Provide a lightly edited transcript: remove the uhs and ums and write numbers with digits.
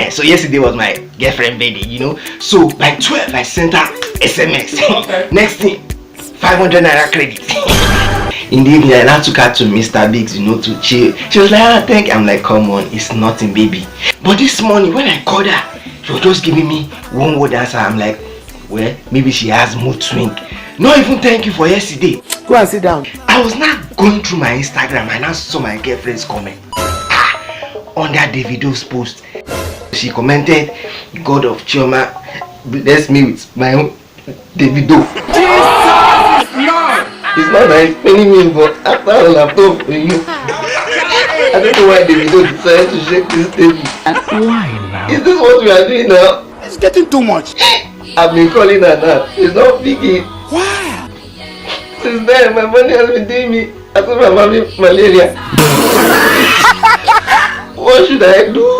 So yesterday was my girlfriend birthday, you know. So by 12 I sent her SMS. Okay. Next thing, 500 naira credit. In the evening I now took her to Mr. Biggs, you know, to chill. She was like, ah, thank you. I'm like, come on, it's nothing, baby. But this morning when I called her, she was just giving me one word answer. I'm like, well, maybe she has mood swing. Not even thank you for yesterday. Go and sit down. I was not going through my Instagram and I saw my girlfriend's comment. Under Davido's post. She commented, God of Chioma, bless me with my own Davido. Jesus! No! It's not like explaining me, but after all I've done for you, I don't know why Davido decided to shake this table. Why now? Is this what we are doing now? It's getting too much. I've been calling her now. She's not picking. Why? Since then, my money has been doing me. I thought I'm having malaria. What should I do?